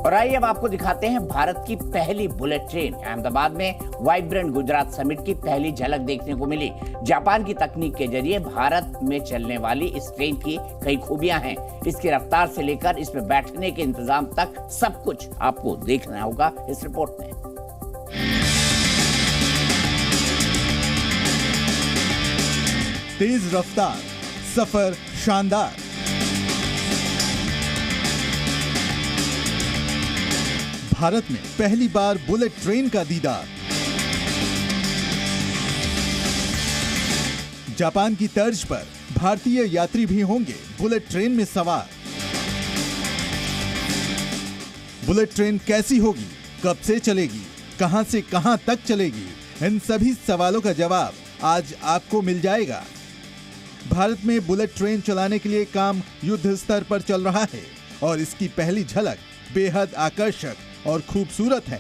और आइए अब आपको दिखाते हैं भारत की पहली बुलेट ट्रेन। अहमदाबाद में वाइब्रेंट गुजरात समिट की पहली झलक देखने को मिली। जापान की तकनीक के जरिए भारत में चलने वाली इस ट्रेन की कई खूबियां हैं। इसकी रफ्तार से लेकर इसमें बैठने के इंतजाम तक सब कुछ आपको देखना होगा इस रिपोर्ट में। तेज रफ्तार, सफर शानदार। भारत में पहली बार बुलेट ट्रेन का दीदार। जापान की तर्ज पर भारतीय यात्री भी होंगे बुलेट ट्रेन में सवार। बुलेट ट्रेन कैसी होगी, कब से चलेगी, कहां से कहां तक चलेगी, इन सभी सवालों का जवाब आज आपको मिल जाएगा। भारत में बुलेट ट्रेन चलाने के लिए काम युद्ध स्तर पर चल रहा है और इसकी पहली झलक बेहद आकर्षक और खूबसूरत है।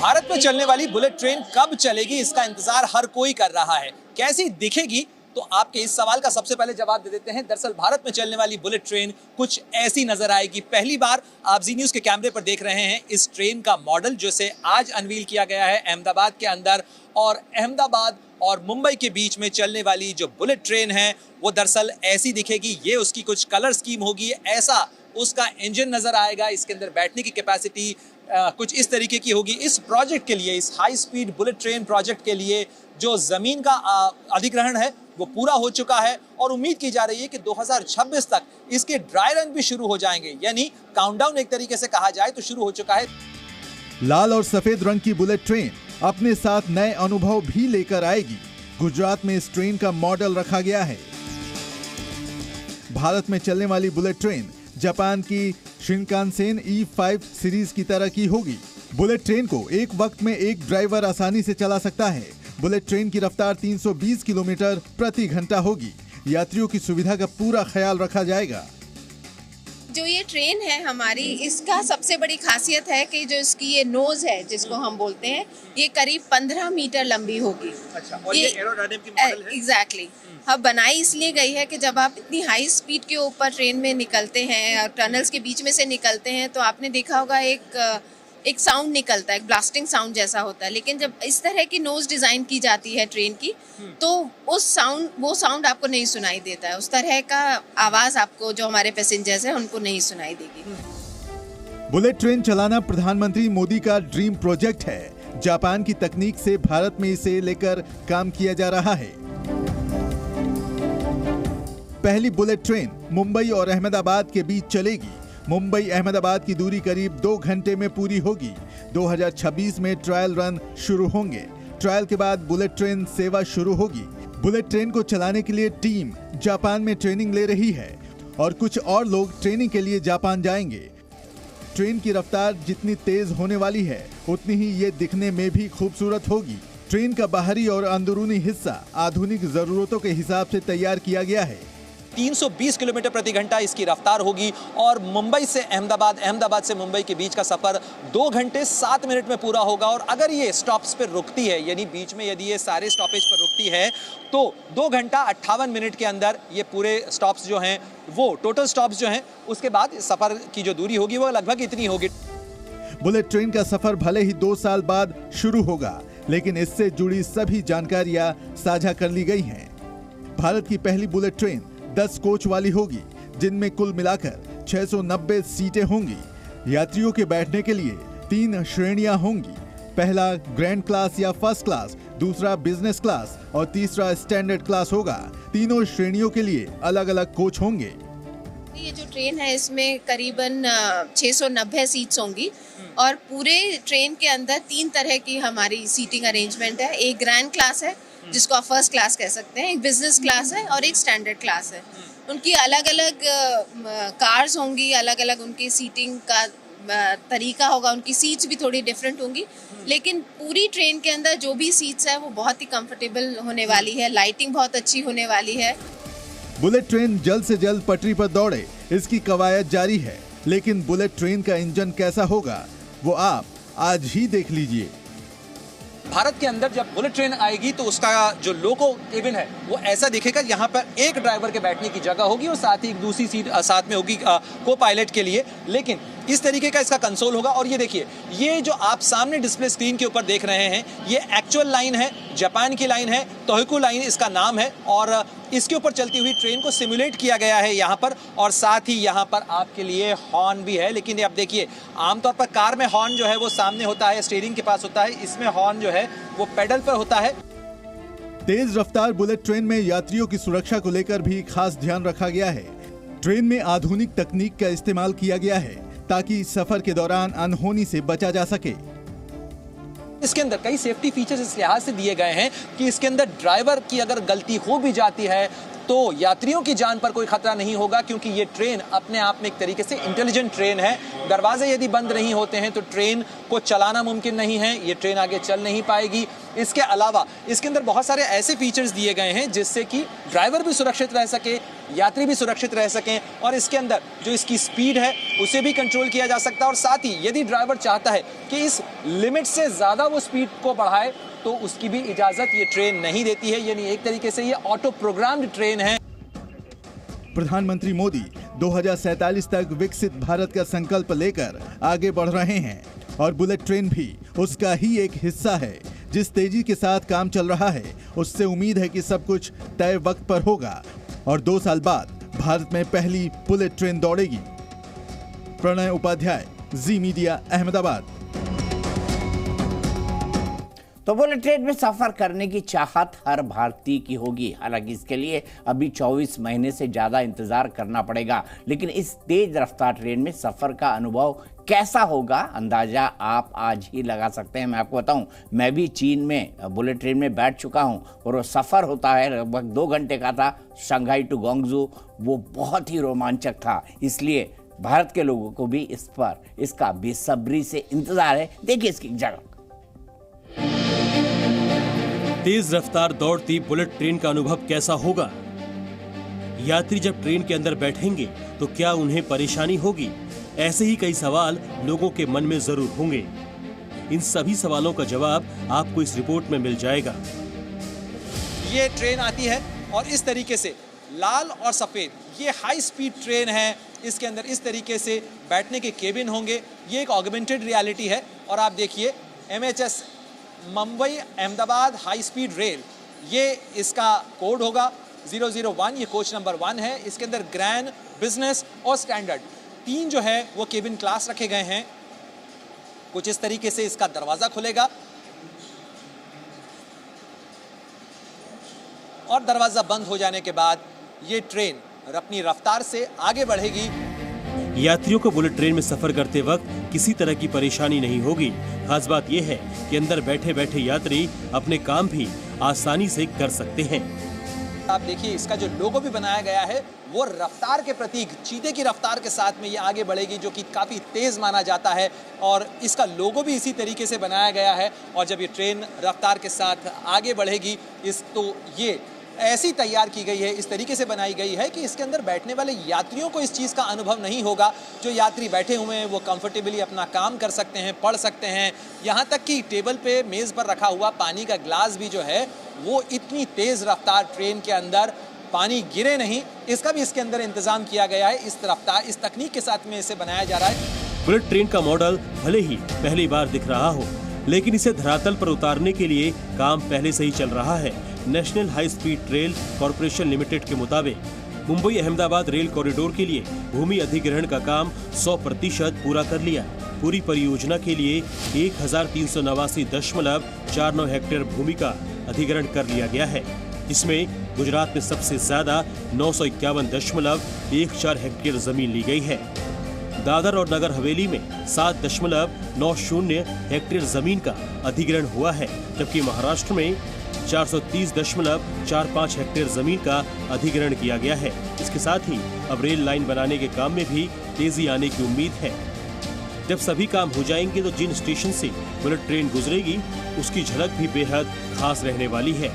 भारत में चलने वाली बुलेट ट्रेन कब चलेगी, इसका इंतजार हर कोई कर रहा है। कैसी दिखेगी, तो आपके इस सवाल का सबसे पहले जवाब दे देते हैं। दरअसल भारत में चलने वाली बुलेट ट्रेन कुछ ऐसी नजर आएगी। पहली बार आप जी न्यूज के कैमरे पर देख रहे हैं इस ट्रेन का मॉडल, जिसे आज अनवील किया गया है अहमदाबाद के अंदर। और अहमदाबाद और मुंबई के बीच में चलने वाली जो बुलेट ट्रेन है वो दरअसल ऐसी दिखेगी। ये उसकी कुछ कलर स्कीम होगी, ऐसा उसका इंजन नजर आएगा। इसके अंदर बैठने की कैपेसिटी कुछ इस तरीके की होगी। इस प्रोजेक्ट के लिए, इस high speed bullet train project के लिए जो जमीन का अधिग्रहण है वो पूरा हो चुका है और उम्मीद की जा रही है कि 2026 तक इसके ड्राई रन भी शुरू हो जाएंगे। यानी काउंटडाउन एक तरीके से कहा जाए तो शुरू हो चुका है। लाल और सफेद रंग की बुलेट ट्रेन अपने साथ नए अनुभव भी लेकर आएगी। गुजरात में इस ट्रेन का मॉडल रखा गया है। भारत में चलने वाली बुलेट ट्रेन जापान की शिनकानसेन E5 सीरीज की तरह की होगी। बुलेट ट्रेन को एक वक्त में एक ड्राइवर आसानी से चला सकता है। बुलेट ट्रेन की रफ्तार 320 किलोमीटर प्रति घंटा होगी। यात्रियों की सुविधा का पूरा ख्याल रखा जाएगा। जो ये ट्रेन है हमारी, इसका सबसे बड़ी खासियत है कि जो इसकी ये नोज है जिसको हम बोलते हैं, ये करीब 15 मीटर लंबी होगी। अच्छा, और ये एरोडायनामिक मॉडल है। एग्जैक्टली। अब बनाई इसलिए गई है कि जब आप इतनी हाई स्पीड के ऊपर ट्रेन में निकलते हैं और टनल्स के बीच में से निकलते हैं तो आपने देखा होगा एक साउंड निकलता है, एक ब्लास्टिंग साउंड जैसा होता है। लेकिन जब इस तरह की नोज डिजाइन की जाती है ट्रेन की तो वो साउंड आपको नहीं सुनाई देता है। उस तरह का आवाज आपको जो हमारे पैसेंजर्स हैं उनको नहीं सुनाई देगी। बुलेट ट्रेन चलाना प्रधानमंत्री मोदी का ड्रीम प्रोजेक्ट है। जापान की तकनीक से भारत में इसे लेकर काम किया जा रहा है। पहली बुलेट ट्रेन मुंबई और अहमदाबाद के बीच चलेगी। मुंबई अहमदाबाद की दूरी करीब 2 घंटे में पूरी होगी। 2026 में ट्रायल रन शुरू होंगे। ट्रायल के बाद बुलेट ट्रेन सेवा शुरू होगी। बुलेट ट्रेन को चलाने के लिए टीम जापान में ट्रेनिंग ले रही है और कुछ और लोग ट्रेनिंग के लिए जापान जाएंगे। ट्रेन की रफ्तार जितनी तेज होने वाली है उतनी ही ये दिखने में भी खूबसूरत होगी। ट्रेन का बाहरी और अंदरूनी हिस्सा आधुनिक जरूरतों के हिसाब से तैयार किया गया है। 320 किलोमीटर प्रति घंटा इसकी रफ्तार होगी और मुंबई से अहमदाबाद, अहमदाबाद से मुंबई के बीच का सफर 2 घंटे 7 मिनट में पूरा होगा। और अगर ये स्टॉप्स पर रुकती है, यानी बीच में यदि ये सारे स्टॉपेज पर रुकती है तो 2 घंटा 58 मिनट के अंदर ये पूरे स्टॉप्स जो हैं, वो टोटल स्टॉप्स जो हैं, उसके बाद सफर की जो दूरी होगी वो लगभग इतनी होगी। बुलेट ट्रेन का सफर भले ही 2 साल बाद शुरू होगा, लेकिन इससे जुड़ी सभी जानकारियां साझा कर ली गई हैं। भारत की पहली बुलेट ट्रेन 10 कोच वाली होगी, जिनमें कुल मिलाकर 690 सीटें होंगी। यात्रियों के बैठने के लिए 3 श्रेणियां होंगी। पहला ग्रैंड क्लास या फर्स्ट क्लास, दूसरा बिजनेस क्लास और तीसरा स्टैंडर्ड क्लास होगा। तीनों श्रेणियों के लिए अलग अलग कोच होंगे। ये जो ट्रेन है इसमें करीबन 690 सीट्स होंगी और पूरे ट्रेन के अंदर 3 तरह की हमारी सीटिंग अरेंजमेंट है। एक ग्रैंड क्लास है जिसको आप फर्स्ट क्लास कह सकते हैं, एक बिजनेस क्लास है और एक स्टैंडर्ड क्लास है। उनकी अलग अलग कार्स होंगी, अलग अलग उनकी सीटिंग का तरीका होगा, उनकी सीट्स भी थोड़ी डिफरेंट होंगी। लेकिन पूरी ट्रेन के अंदर जो भी सीट्स है वो बहुत ही कंफर्टेबल होने वाली है। लाइटिंग बहुत अच्छी होने वाली है। बुलेट ट्रेन जल्द से जल्द पटरी पर दौड़े, इसकी कवायद जारी है। लेकिन बुलेट ट्रेन का इंजन कैसा होगा वो आप आज ही देख लीजिए। भारत के अंदर जब बुलेट ट्रेन आएगी तो उसका जो लोको केबिन है वो ऐसा दिखेगा। यहाँ पर एक ड्राइवर के बैठने की जगह होगी और साथ ही एक दूसरी सीट साथ में होगी को पायलट के लिए, लेकिन इस तरीके का इसका कंसोल होगा। और ये देखिए, ये जो आप सामने डिस्प्ले स्क्रीन के ऊपर देख रहे हैं ये एक्चुअल लाइन है, जापान की लाइन है, तोहोकू लाइन इसका नाम है। और इसके ऊपर चलती हुई ट्रेन को सिमुलेट किया गया है यहाँ पर, और साथ ही यहाँ पर आपके लिए हॉर्न भी है। लेकिन अब देखिए, आमतौर पर कार में हॉर्न जो है वो सामने होता है, स्टीयरिंग के पास होता है, इसमें हॉर्न जो है वो पेडल पर होता है। तेज रफ्तार बुलेट ट्रेन में यात्रियों की सुरक्षा को लेकर भी खास ध्यान रखा गया है। ट्रेन में आधुनिक तकनीक का इस्तेमाल किया गया है ताकि सफर के दौरान अनहोनी से बचा जा सके। इसके अंदर कई सेफ्टी फीचर्स इस लिहाज से दिए गए हैं कि इसके अंदर ड्राइवर की अगर गलती हो भी जाती है तो यात्रियों की जान पर कोई खतरा नहीं होगा, क्योंकि ये ट्रेन अपने आप में एक तरीके से इंटेलिजेंट ट्रेन है। दरवाजे यदि बंद नहीं होते हैं तो ट्रेन को चलाना मुमकिन नहीं है, ये ट्रेन आगे चल नहीं पाएगी। इसके अलावा इसके अंदर बहुत सारे ऐसे फीचर्स दिए गए हैं जिससे कि ड्राइवर भी सुरक्षित रह सके, यात्री भी सुरक्षित रह सकें, और इसके अंदर जो इसकी स्पीड है उसे भी कंट्रोल किया जा सकता है। और साथ ही यदि ड्राइवर चाहता है कि इस लिमिट से ज़्यादा वो स्पीड को बढ़ाए तो उसकी भी इजाज़त ये ट्रेन नहीं देती है। यानी एक तरीके से ये ऑटो प्रोग्राम्ड ट्रेन है। प्रधानमंत्री मोदी 2047 तक विकसित भारत का संकल्प लेकर आगे बढ़ रहे हैं और बुलेट ट्रेन भी उसका ही एक हिस्सा है। जिस तेजी के साथ काम चल रहा है उससे उम्मीद है कि सब कुछ तय वक्त पर होगा और 2 साल बाद भारत में पहली बुलेट ट्रेन दौड़ेगी। प्रणय उपाध्याय, जी मीडिया, अहमदाबाद। तो बुलेट ट्रेन में सफर करने की चाहत हर भारतीय की होगी। हालांकि इसके लिए अभी 24 महीने से ज्यादा इंतजार करना पड़ेगा, लेकिन इस तेज रफ्तार ट्रेन में सफर का अनुभव कैसा होगा अंदाजा आप आज ही लगा सकते हैं। मैं आपको बताऊं, मैं भी चीन में बुलेट ट्रेन में बैठ चुका हूं और वो सफर होता है लगभग 2 घंटे का था, शंघाई टू ग्वांगझू। वो बहुत ही रोमांचक था, इसलिए भारत के लोगों को भी इस पर इसका बेसब्री से इंतजार है। देखिए इसकी झलक। तेज रफ्तार दौड़ती बुलेट ट्रेन का अनुभव कैसा होगा? यात्री जब ट्रेन के अंदर बैठेंगे तो क्या उन्हें परेशानी होगी? ऐसे ही कई सवाल लोगों के मन में जरूर होंगे। इन सभी सवालों का जवाब आपको इस रिपोर्ट में मिल जाएगा। ये ट्रेन आती है और इस तरीके से लाल और सफेद, ये हाई स्पीड ट्रेन है। इसके अंदर इस तरीके से बैठने के केबिन होंगे। ये एक ऑगमेंटेड रियलिटी है। और आप देखिए, MHS Mumbai Ahmedabad high speed rail, ये इसका कोड होगा 001। ये कोच नंबर 1 है। इसके अंदर ग्रैंड, बिजनेस और स्टैंडर्ड 3 जो है वो केबिन क्लास रखे गए हैं। कुछ इस तरीके से इसका दरवाजा खुलेगा और दरवाजा बंद हो जाने के बाद ये ट्रेन अपनी रफ्तार से आगे बढ़ेगी। यात्रियों को बुलेट ट्रेन में सफर करते वक्त किसी तरह की परेशानी नहीं होगी। खास बात यह है कि अंदर बैठे बैठे यात्री अपने काम भी आसानी से कर सकते हैं। आप देखिए, इसका जो लोगो भी बनाया गया है वो रफ्तार के प्रतीक चीते की रफ्तार के साथ में ये आगे बढ़ेगी, जो कि काफ़ी तेज़ माना जाता है। और इसका लोगो भी इसी तरीके से बनाया गया है। और जब ये ट्रेन रफ्तार के साथ आगे बढ़ेगी, तो ये ऐसी तैयार की गई है, इस तरीके से बनाई गई है कि इसके अंदर बैठने वाले यात्रियों को इस चीज़ का अनुभव नहीं होगा। जो यात्री बैठे हुए हैं वो कंफर्टेबली अपना काम कर सकते हैं, पढ़ सकते हैं। यहाँ तक कि टेबल पे मेज़ पर रखा हुआ पानी का ग्लास भी जो है वो इतनी तेज़ रफ्तार ट्रेन के अंदर पानी गिरे नहीं, इसका भी इसके अंदर इंतजाम किया गया है। इस रफ्तार, इस तकनीक के साथ में इसे बनाया जा रहा है। बुलेट ट्रेन का मॉडल भले ही पहली बार दिख रहा हो, लेकिन इसे धरातल पर उतारने के लिए काम पहले से ही चल रहा है। National high speed rail corporation limited के मुताबिक मुंबई अहमदाबाद रेल कॉरिडोर के लिए भूमि अधिग्रहण का काम 100% पूरा कर लिया। पूरी परियोजना के लिए 1389.49 हेक्टेयर भूमि का अधिग्रहण कर लिया गया है। इसमें गुजरात में सबसे ज्यादा 951.14 हेक्टेयर जमीन ली गई है। दादर और नगर हवेली में 7.90 हेक्टेयर जमीन का अधिग्रहण हुआ है, जबकि महाराष्ट्र में 430.45 हेक्टेयर जमीन का अधिग्रहण किया गया है। इसके साथ ही अब रेल लाइन बनाने के काम में भी तेजी आने की उम्मीद है। जब सभी काम हो जाएंगे तो जिन स्टेशन से बुलेट ट्रेन गुजरेगी उसकी झलक भी बेहद खास रहने वाली है।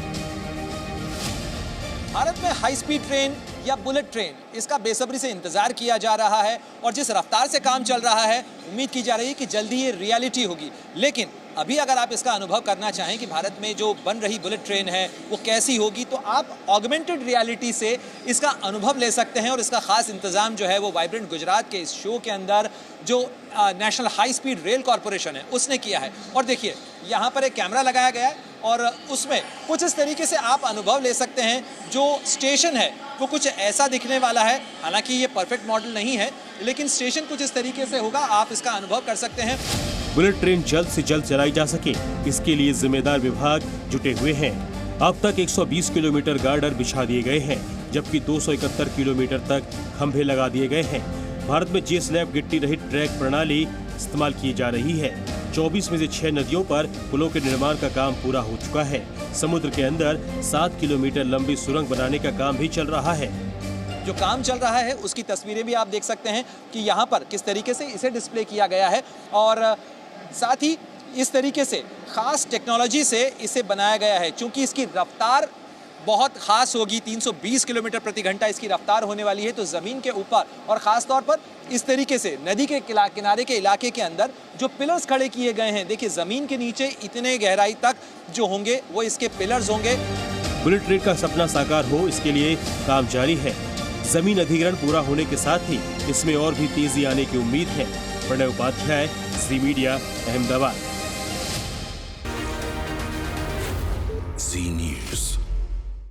भारत में हाई स्पीड ट्रेन या बुलेट ट्रेन, इसका बेसब्री से इंतजार किया जा रहा है। और जिस रफ्तार से काम चल रहा है, उम्मीद की जा रही है कि जल्दी ये रियलिटी होगी। लेकिन अभी अगर आप इसका अनुभव करना चाहें कि भारत में जो बन रही बुलेट ट्रेन है वो कैसी होगी, तो आप ऑगमेंटेड रियलिटी से इसका अनुभव ले सकते हैं। और इसका खास इंतजाम जो है वो वाइब्रेंट गुजरात के इस शो के अंदर जो national high speed rail corporation है उसने किया है। और देखिए यहाँ पर एक कैमरा लगाया गया है और उसमें कुछ इस तरीके से आप अनुभव ले सकते हैं। जो स्टेशन है वो कुछ ऐसा दिखने वाला है, हालांकि ये परफेक्ट मॉडल नहीं है, लेकिन स्टेशन कुछ इस तरीके से होगा, आप इसका अनुभव कर सकते हैं। बुलेट ट्रेन जल्द से जल्द चलाई जा सके, इसके लिए जिम्मेदार विभाग जुटे हुए हैं। अब तक 120 किलोमीटर गार्डर बिछा दिए गए हैं, जबकि 271 किलोमीटर तक खंभे लगा दिए गए हैं। भारत में जे-स्लैब गिट्टी रहित ट्रैक प्रणाली इस्तेमाल की जा रही है। 24 में से 6 नदियों पर पुलों के निर्माण का काम पूरा हो चुका है। समुद्र के अंदर 7 किलोमीटर लंबी सुरंग बनाने का काम भी चल रहा है। जो काम चल रहा है उसकी तस्वीरें भी आप देख सकते हैं कि यहाँ पर किस तरीके से इसे डिस्प्ले किया गया है और साथ ही इस तरीके से खास टेक्नोलॉजी से इसे बनाया गया है। चूंकि इसकी रफ्तार बहुत खास होगी, 320 किलोमीटर प्रति घंटा इसकी रफ्तार होने वाली है, तो ज़मीन के ऊपर और ख़ास तौर पर इस तरीके से नदी के किनारे के इलाके के अंदर जो पिलर्स खड़े किए गए हैं, देखिए ज़मीन के नीचे इतने गहराई तक जो होंगे वो इसके पिलर्स होंगे। बुलेट ट्रेन का सपना साकार हो, इसके लिए काम जारी है। जमीन अधिग्रहण पूरा होने के साथ ही इसमें और भी तेजी आने की उम्मीद है। प्रणय उपाध्याय, ज़ी मीडिया, अहमदाबाद।